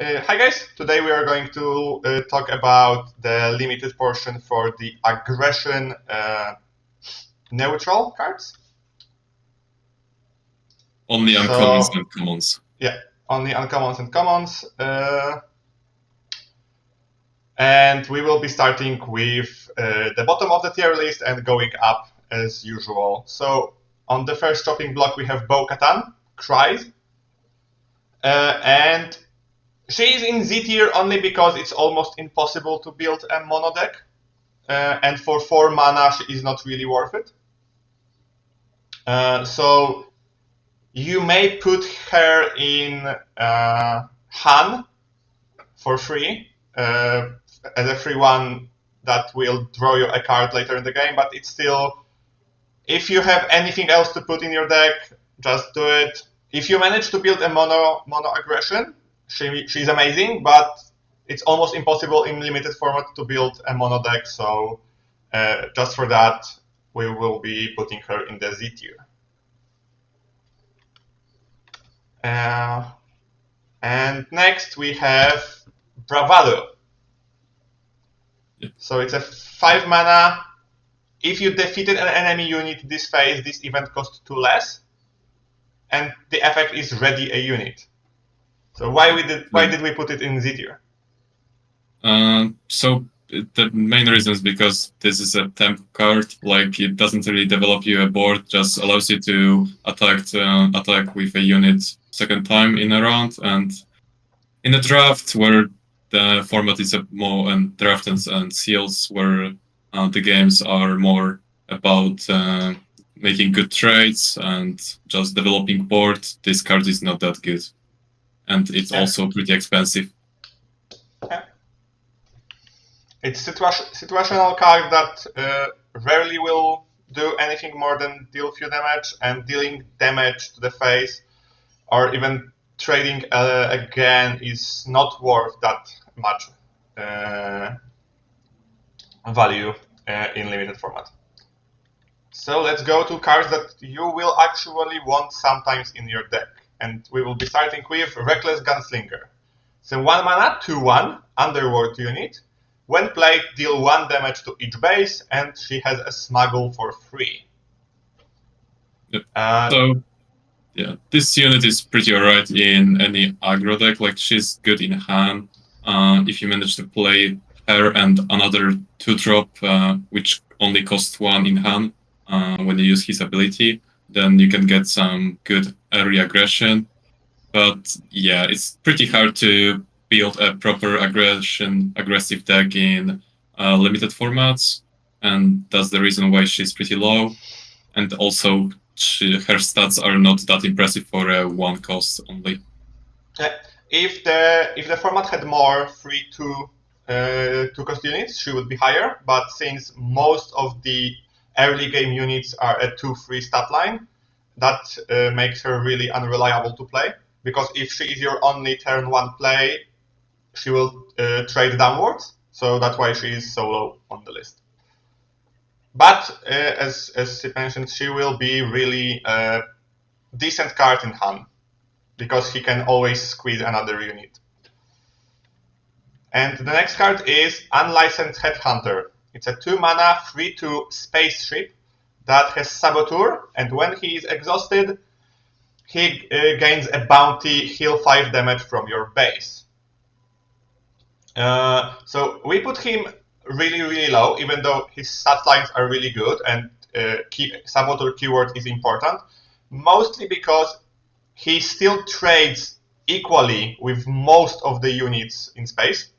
Hi guys, today we are going to talk about the limited portion for the aggression neutral cards. Only uncommons and commons. Yeah, only uncommons and commons. And we will be starting with the bottom of the tier list and going up as usual. So on the first chopping block we have Batan, Cries, and she is in Z tier only because it's almost impossible to build a mono deck, and for 4 mana she is not really worth it. So you may put her in Han for free, as a free one that will draw you a card later in the game, but it's still, if you have anything else to put in your deck, just do it. If you manage to build a mono aggression, she's amazing, but it's almost impossible in limited format to build a mono deck, so just for that, we will be putting her in the Z tier. And next we have Bravado. Yep. So it's a 5 mana. If you defeated an enemy unit this phase, this event costs 2 less, and the effect is ready a unit. So why did we put it in Z tier? So the main reason is because this is a temp card. Like, it doesn't really develop you a board, just allows you to attack with a unit second time in a round. And in a draft where the format is more and draft and seals, where the games are more about making good trades and just developing board, this card is not that good, and it's also pretty expensive. Yeah. It's situational card that rarely will do anything more than deal few damage, and dealing damage to the face or even trading again is not worth that much value in limited format. So let's go to cards that you will actually want sometimes in your deck, and we will be starting with Reckless Gunslinger. So 1 mana, 2/1, Underworld unit. When played, deal 1 damage to each base, and she has a Smuggle for free. Yep. So, yeah, this unit is pretty alright in any aggro deck. Like, she's good in Han. If you manage to play her and another 2-drop, which only costs 1 in Han, when you use his ability, then you can get some good early aggression. But yeah, it's pretty hard to build a proper aggressive deck in limited formats, and that's the reason why she's pretty low. And also, her stats are not that impressive for a 1 cost only. If the format had more free 2 cost units, she would be higher. But since most of the early game units are a 2-3 stat line, that makes her really unreliable to play. Because if she is your only turn 1 play, she will trade downwards. So that's why she is so low on the list. But as Sid mentioned, she will be really a decent card in Han, because he can always squeeze another unit. And the next card is Unlicensed Headhunter. It's a 2 mana, 3/2 spaceship that has Saboteur, and when he is exhausted, he gains a bounty, heal 5 damage from your base. So we put him really, really low, even though his stat lines are really good, and Saboteur keyword is important, mostly because he still trades equally with most of the units in space.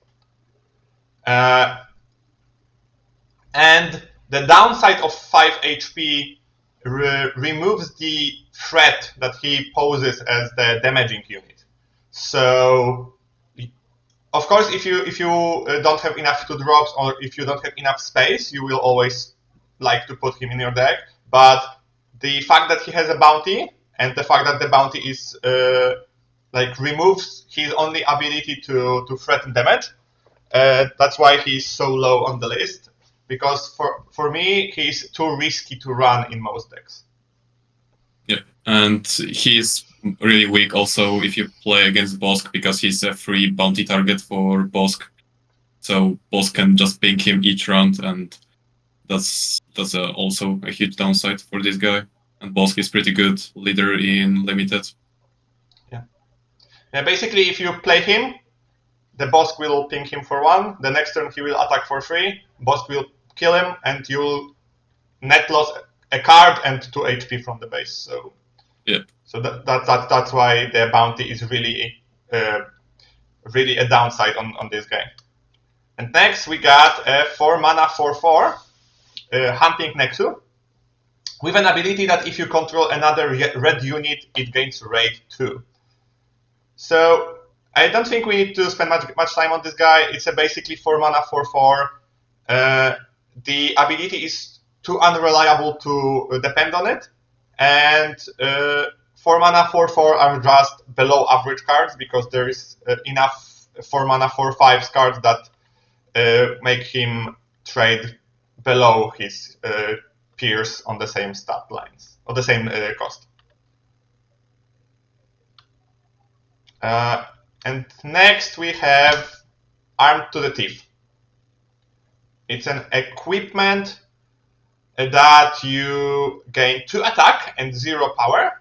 And the downside of 5 HP removes the threat that he poses as the damaging unit. So, of course, if you don't have enough 2-drops, or if you don't have enough space, you will always like to put him in your deck. But the fact that he has a bounty, and the fact that the bounty is removes his only ability to threaten damage, that's why he's so low on the list. Because for me, he's too risky to run in most decks. Yeah, and he's really weak also if you play against Bosk, because he's a free bounty target for Bosk. So Bosk can just ping him each round, and that's also a huge downside for this guy. And Bosk is pretty good leader in limited. Yeah, basically, if you play him, the Bosk will ping him for 1. The next turn he will attack for 3. Bosk will kill him, and you'll net loss a card and 2 HP from the base. So yeah. So that's why the bounty is really really a downside on this game. And next we got a 4 mana 4/4 hunting Nexu with an ability that if you control another red unit, it gains raid 2. So I don't think we need to spend much time on this guy. It's a basically 4 mana 4/4. The ability is too unreliable to depend on it, and 4 mana 4/4 are just below average cards because there is enough 4 mana 4/5 cards that make him trade below his peers on the same stat lines or the same cost. And next we have Armed to the Teeth. It's an equipment that you gain 2 attack and 0 power,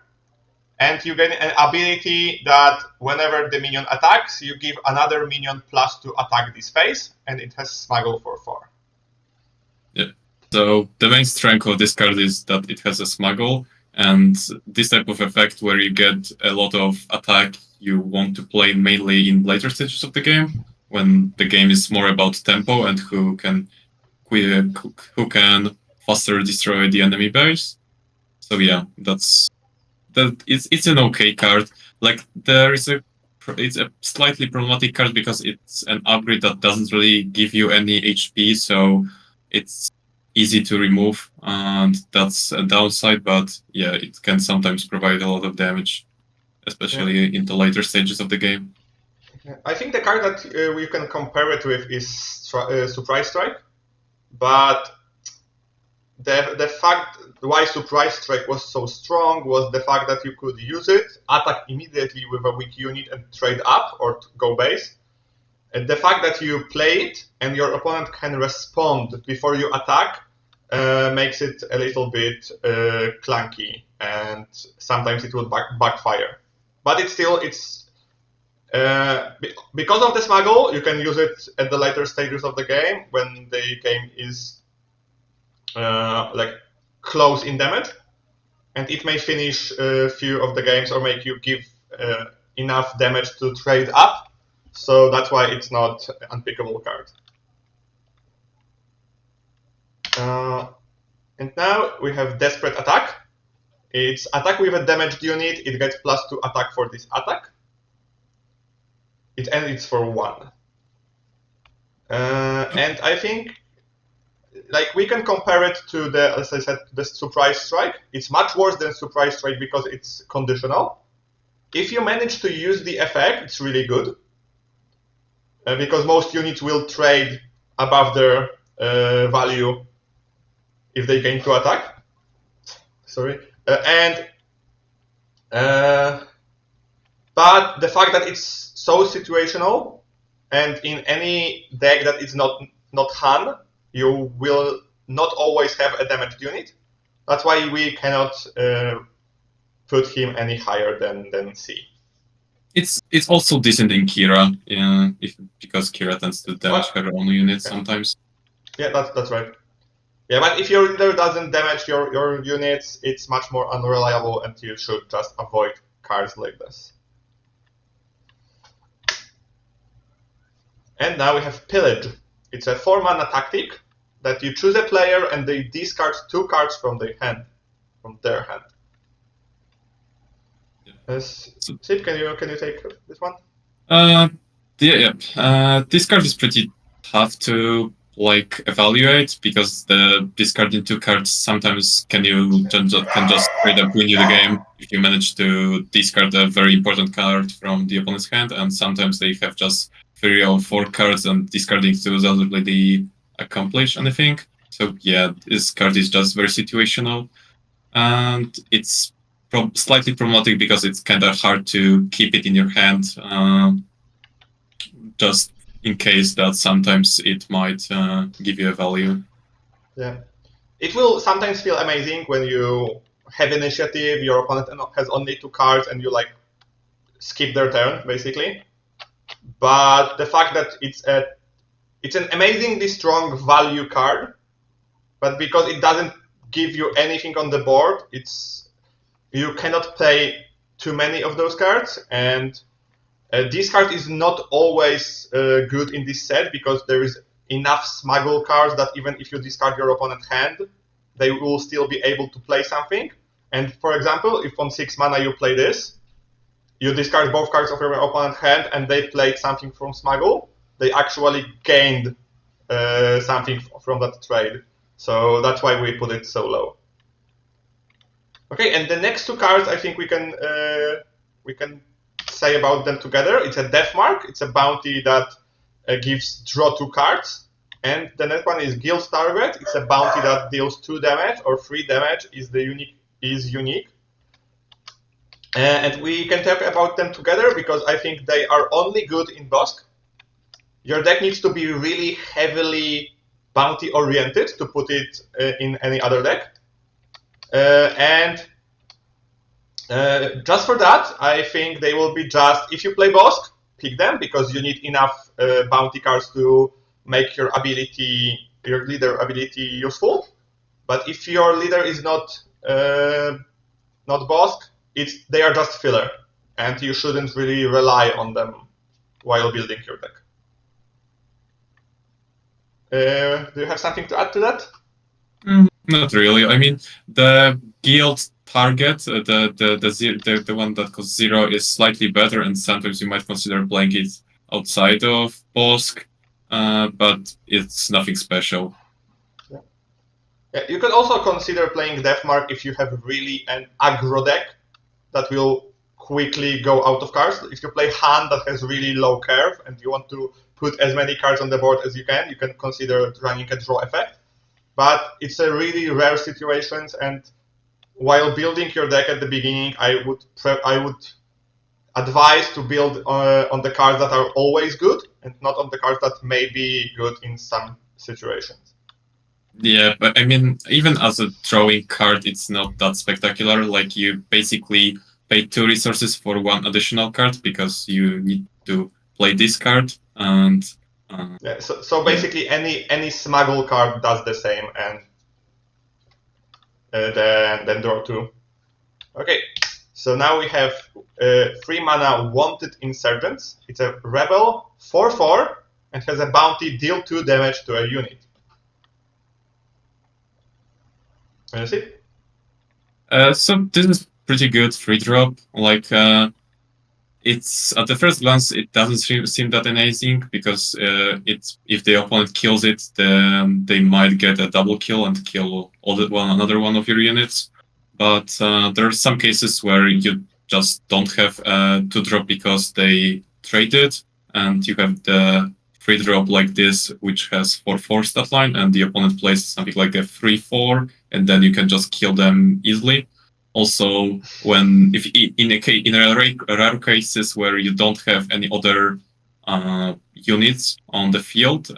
and you gain an ability that whenever the minion attacks, you give another minion +2 attack this phase, and it has Smuggle for 4. Yeah. So the main strength of this card is that it has a Smuggle, and this type of effect where you get a lot of attack, you want to play mainly in later stages of the game, when the game is more about tempo and who can faster destroy the enemy base. So yeah, it's an okay card. Like it's a slightly problematic card because it's an upgrade that doesn't really give you any HP, so it's easy to remove, and that's a downside. But yeah, it can sometimes provide a lot of damage, especially in the later stages of the game. I think the card that we can compare it with is Surprise Strike, but the fact why Surprise Strike was so strong was the fact that you could use it, attack immediately with a weak unit and trade up or go base. And the fact that you play it and your opponent can respond before you attack makes it a little bit clunky, and sometimes it will backfire. But it's because of the Smuggle, you can use it at the later stages of the game when the game is like close in damage, and it may finish a few of the games or make you give enough damage to trade up. So that's why it's not an unpickable card. And now we have Desperate Attack. It's attack with a damaged unit. It gets +2 attack for this attack. And it's for 1. And I think, like, we can compare it to the, as I said, the Surprise Strike. It's much worse than Surprise Strike because it's conditional. If you manage to use the effect, it's really good. Because most units will trade above their value if they gain 2 attack. Sorry. But the fact that it's so situational, and in any deck that is not Han, you will not always have a damaged unit. That's why we cannot put him any higher than C. It's also decent in Kira, because Kira tends to damage her own units sometimes. Yeah, that's right. Yeah, but if your leader doesn't damage your units, it's much more unreliable, and you should just avoid cards like this. And now we have Pillage. It's a 4 mana tactic that you choose a player and they discard 2 cards from their hand. Sip, can you take this one? This card is pretty tough to evaluate because the discarding 2 cards sometimes can just straight up win you the game if you manage to discard a very important card from the opponent's hand, and sometimes they have just 3 or 4 cards and discarding 2 is already accomplished anything. So yeah, this card is just very situational, and it's slightly problematic because it's kind of hard to keep it in your hand, just in case that sometimes it might give you a value. Yeah, it will sometimes feel amazing when you have initiative, your opponent has only 2 cards, and you like skip their turn basically. But the fact that it's an amazingly strong value card, but because it doesn't give you anything on the board, you cannot play too many of those cards, and this card is not always good in this set because there is enough smuggle cards that even if you discard your opponent's hand, they will still be able to play something. And for example, if on 6 mana you play this, you discard both cards of your opponent's hand and they played something from smuggle, they actually gained something from that trade. So that's why we put it so low. Okay, and the next 2 cards I think we can say about them together. It's a Death Mark. It's a bounty that gives draw 2 cards. And the next one is Guild Target. It's a bounty that deals 2 damage or 3 damage is unique. And we can talk about them together because I think they are only good in Bosk. Your deck needs to be really heavily bounty oriented to put it in any other deck. And just for that, I think they will be just, if you play Bosk, pick them because you need enough bounty cards to make your leader ability useful. But if your leader is not Bosk, they are just filler, and you shouldn't really rely on them while building your deck. Do you have something to add to that? Not really. I mean, the guild target, the one that costs 0, is slightly better, and sometimes you might consider playing it outside of Bosk, but it's nothing special. Yeah, you could also consider playing Deathmark if you have really an aggro deck that will quickly go out of cards. If you play hand that has really low curve and you want to put as many cards on the board as you can consider running a draw effect. But it's a really rare situation, and while building your deck at the beginning, I would advise to build on the cards that are always good and not on the cards that may be good in some situations. Yeah, but I mean, even as a drawing card, it's not that spectacular. Like, you basically pay 2 resources for 1 additional card because you need to play this card, and yeah, so basically any smuggle card does the same, and then draw 2. Okay, so now we have 3 mana Wanted Insurgents. It's a Rebel 4/4 and has a bounty deal 2 damage to a unit. Can you see? So this is pretty good free drop. Like, it's at the first glance it doesn't seem that amazing because if the opponent kills it, then they might get a double kill and kill another one of your units. But there are some cases where you just don't have 2-drop because they traded, and you have the free drop like this, which has 4/4 stat line, and the opponent plays something like a 3/4, and then you can just kill them easily. Also, if in rare cases where you don't have any other units on the field,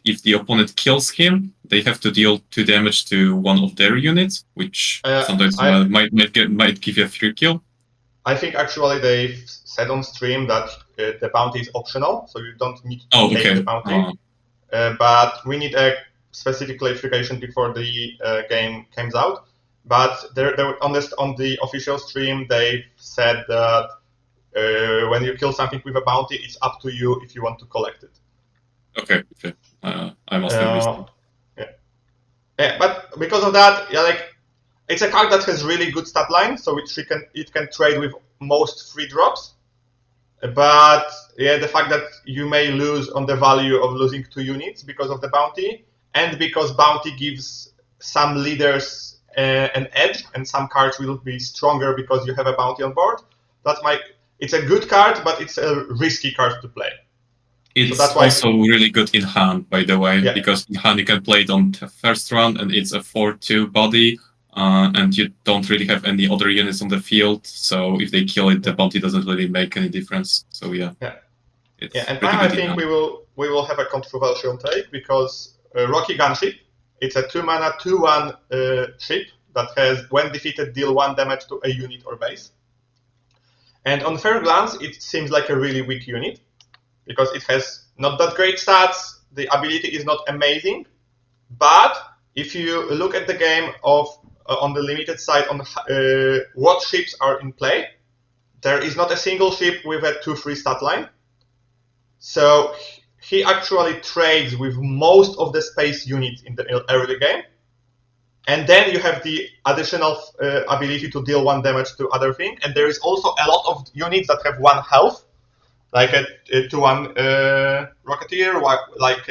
if the opponent kills him, they have to deal 2 damage to one of their units, which sometimes might give you a free kill. I think actually they said on stream that the bounty is optional, so you don't need to take the bounty. But we need a specific clarification before the game comes out. But on the official stream, they said that when you kill something with a bounty, it's up to you if you want to collect it. Okay. I must have missed it. Yeah, but because of that, it's a card that has really good stat line, so it can trade with most free drops. But yeah, the fact that you may lose on the value of losing 2 units because of the bounty, and because bounty gives some leaders an edge, and some cards will be stronger because you have a bounty on board. It's a good card, but it's a risky card to play. It's also really good in hand, by the way, because in hand you can play it on the first run, and it's a 4/2 body, and you don't really have any other units on the field, so if they kill it, the bounty doesn't really make any difference. So yeah. And now I think we will have a controversial take, because Rocky Gunship, it's a 2-mana 2/1 ship that has, when defeated, deal 1 damage to a unit or base. And on first glance, it seems like a really weak unit, because it has not that great stats, the ability is not amazing, but if you look at the game of on the limited side, on what ships are in play, there is not a single ship with a 2/3 stat line. So he actually trades with most of the space units in the early game. And then you have the additional ability to deal 1 damage to other thing. And there is also a lot of units that have 1 health, like a 2/1 Rocketeer. Like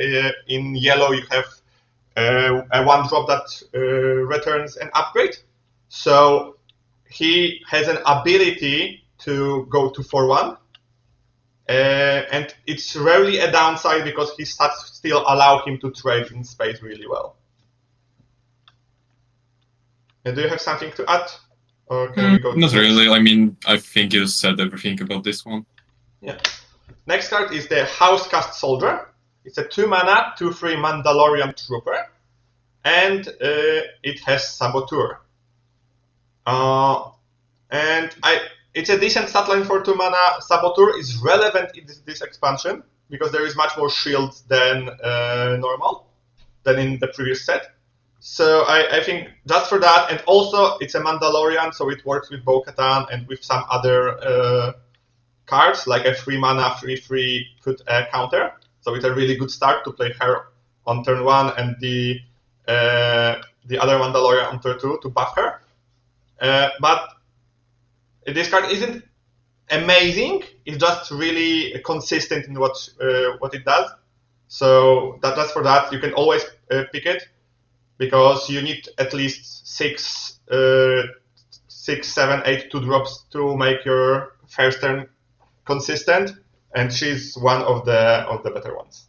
in yellow, you have a 1 drop that returns an upgrade. So he has an ability to go to 4/1. And it's rarely a downside, because his stats still allow him to trade in space really well. Do you have something to add? Or can we go to not really. I mean, I think you said everything about this one. Yeah. Next card is the Housecast Soldier. It's a 2-mana 2/3 Mandalorian Trooper. And it has Saboteur. It's a decent stat line for 2-mana. Saboteur is relevant in this expansion, because there is much more shields than normal, than in the previous set. So I think just for that, and also it's a Mandalorian, so it works with Bo-Katan and with some other cards, like a 3-mana 3/3 put a counter. So it's a really good start to play her on turn 1 and the other Mandalorian on turn 2 to buff her. But this card isn't amazing, it's just really consistent in what it does. So that's for that. You can always pick it, because you need at least 6, 7, 8 2-drops to make your first turn consistent, and she's one of the better ones.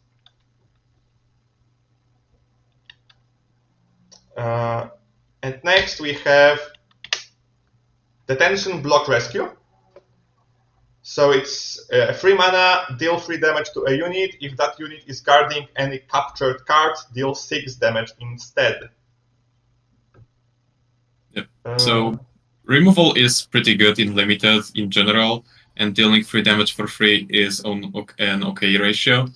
And next we have Detention Block Rescue. So it's a 3-mana, deal 3 damage to a unit. If that unit is guarding any captured cards, deal 6 damage instead. Yep. So removal is pretty good in limited in general, and dealing 3 damage for free is an okay ratio.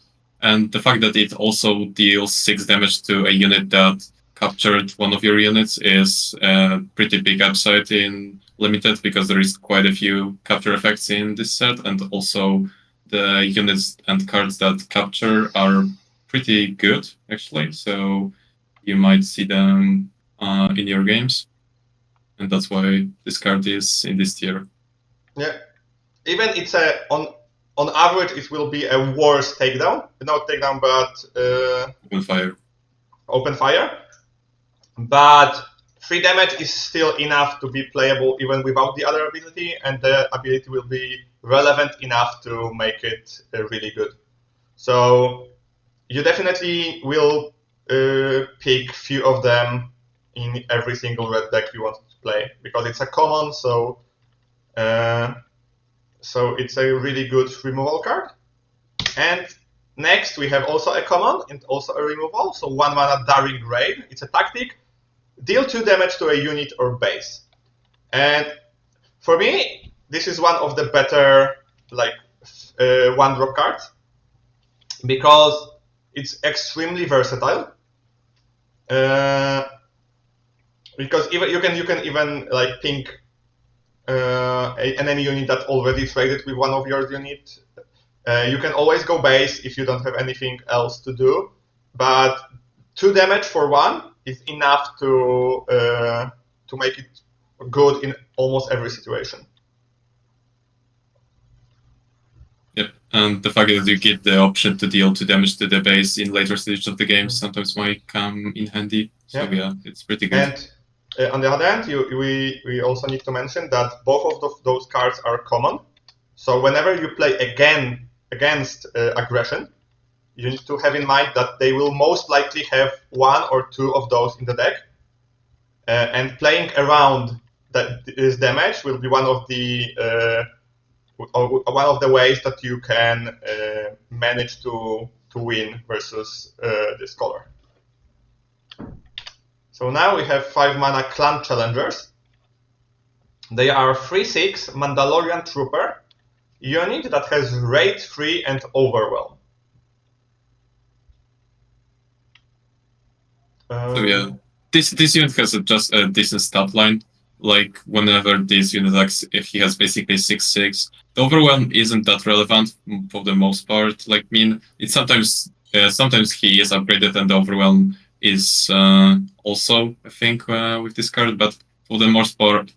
And the fact that it also deals 6 damage to a unit that captured one of your units is a pretty big upside in limited, because there is quite a few capture effects in this set, and also the units and cards that capture are pretty good, actually. So you might see them in your games, and that's why this card is in this tier. Yeah, even it's on average it will be a worse takedown, not takedown, but open fire. But 3 damage is still enough to be playable even without the other ability, and the ability will be relevant enough to make it really good. So you definitely will pick few of them in every single red deck you want to play, because it's a common, so it's a really good removal card. And next we have also a common and also a removal, so 1-mana Daring Raid. It's a tactic. Deal 2 damage to a unit or base. And for me, this is one of the better 1-drop cards, because it's extremely versatile. Because even you can even ping an enemy unit that already traded with one of your units. You can always go base if you don't have anything else to do, but 2 damage for 1 is enough to make it good in almost every situation. Yep, and the fact that you get the option to deal 2 damage to the base in later stages of the game sometimes might come in handy. So yeah, it's pretty good. And on the other hand, we also need to mention that both of those cards are common. So whenever you play against aggression, you need to have in mind that they will most likely have 1 or 2 of those in the deck. and playing around this damage will be one of the ways that you can manage to win versus this color. So now we have 5 mana Clan Challengers. They are 3/6 Mandalorian Trooper unit that has Raid 3 and Overwhelm. So yeah, this unit has just a decent stat line. Like whenever this unit acts, if he has basically 6/6, the Overwhelm isn't that relevant for the most part. Like, it's sometimes he is upgraded and the Overwhelm is also a thing with this card, but for the most part,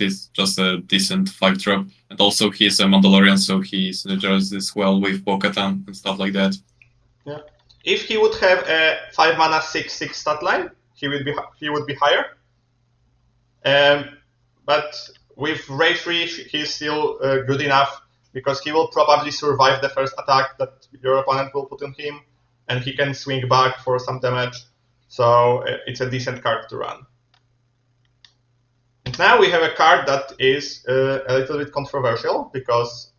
it's just a decent 5-drop. And also he is a Mandalorian, so he synergizes well with Batan and stuff like that. Yeah. If he would have a 5 mana 6/6 stat line, he would be higher. But with Raid 3, he's still good enough because he will probably survive the first attack that your opponent will put on him, and he can swing back for some damage. So it's a decent card to run. And now we have a card that is a little bit controversial because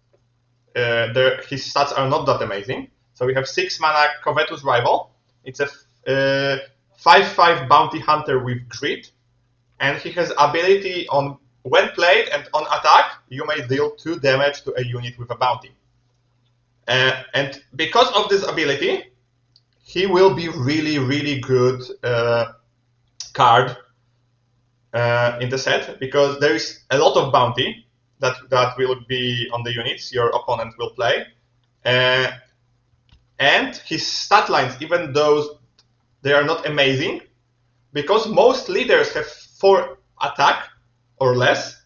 his stats are not that amazing. So we have 6 mana Cetus Rival. It's a 5/5 bounty hunter with grit, and he has ability on when played and on attack, you may deal 2 damage to a unit with a bounty. And because of this ability, he will be really good card in the set because there is a lot of bounty that will be on the units your opponent will play. And his stat lines, even though they are not amazing, because most leaders have 4 attack or less,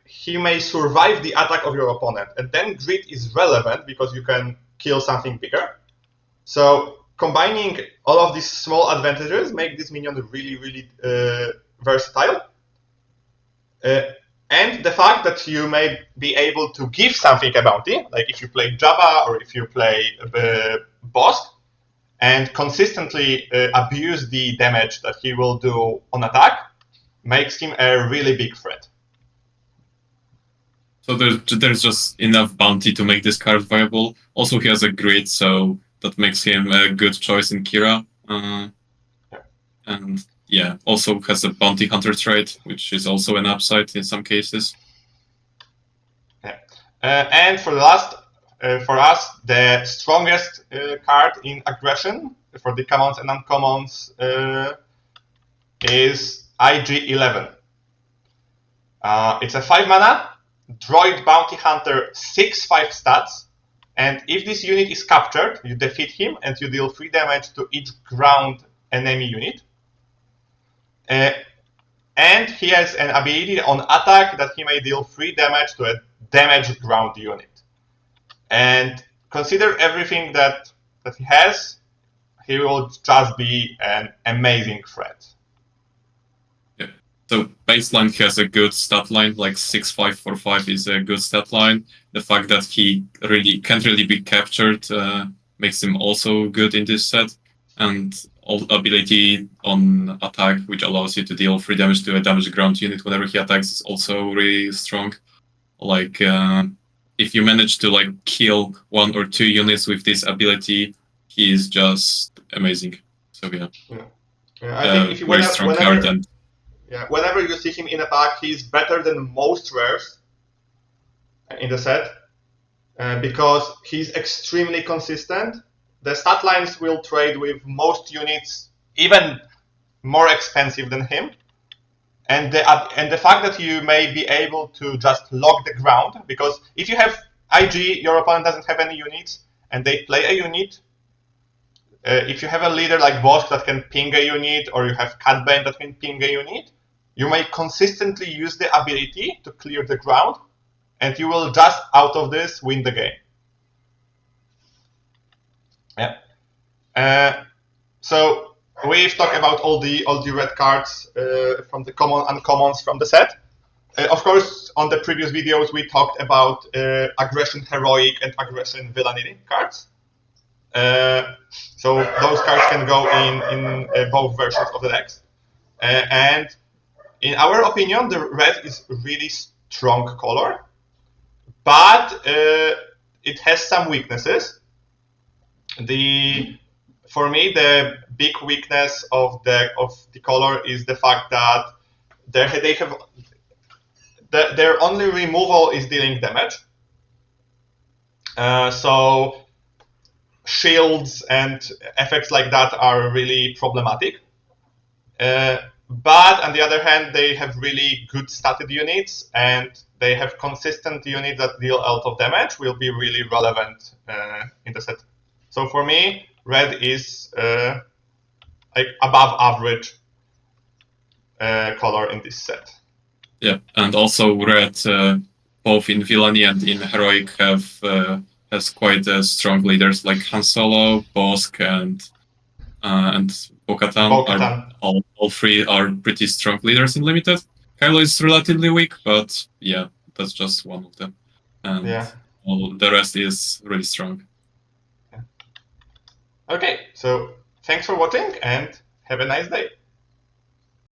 he may survive the attack of your opponent. And then grit is relevant because you can kill something bigger. So combining all of these small advantages make this minion really versatile. And the fact that you may be able to give something a bounty, like if you play Jabba or if you play Bosk, and consistently abuse the damage that he will do on attack, makes him a really big threat. So there's just enough bounty to make this card viable. Also, he has a grid, so that makes him a good choice in Kira. And yeah, also has a bounty hunter trait, which is also an upside in some cases. Yeah. And for the last, for us, the strongest card in aggression for the commons and uncommons is IG-11. It's a 5 mana, Droid Bounty Hunter 6/5 stats, and if this unit is captured, you defeat him and you deal 3 damage to each ground enemy unit. And he has an ability on attack that he may deal 3 damage to a damaged ground unit. And consider everything that he has, he will just be an amazing threat. Yeah. So baseline he has a good stat line, like 6/5 for 5 is a good stat line. The fact that he really can't really be captured makes him also good in this set. And ability on attack, which allows you to deal 3 damage to a damaged ground unit whenever he attacks, is also really strong. Like, if you manage to like kill 1 or 2 units with this ability, he is just amazing. So yeah, I think if you very strong card. And whenever you see him in attack, he's better than most rares in the set because he's extremely consistent. The stat lines will trade with most units, even more expensive than him. And the fact that you may be able to just lock the ground, because if you have IG, your opponent doesn't have any units, and they play a unit. If you have a leader like Bosk that can ping a unit, or you have Catbane that can ping a unit, you may consistently use the ability to clear the ground, and you will just out of this win the game. Yeah. So we've talked about all the red cards from the common uncommons from the set. Of course, on the previous videos we talked about aggression heroic and aggression villainy cards. So those cards can go in both versions of the decks. And in our opinion, the red is a really strong color, but it has some weaknesses. For me, the big weakness of the color is the fact that their only removal is dealing damage. So shields and effects like that are really problematic. But on the other hand, they have really good statted units, and they have consistent units that deal a lot of damage, will be really relevant in the set. So for me, red is like above average color in this set. Yeah, and also red, both in villainy and in heroic, has quite strong leaders like Han Solo, Bosk, and Batan. All three are pretty strong leaders in limited. Kylo is relatively weak, but yeah, that's just one of them. And the rest is really strong. Yeah. Okay, so thanks for watching and have a nice day.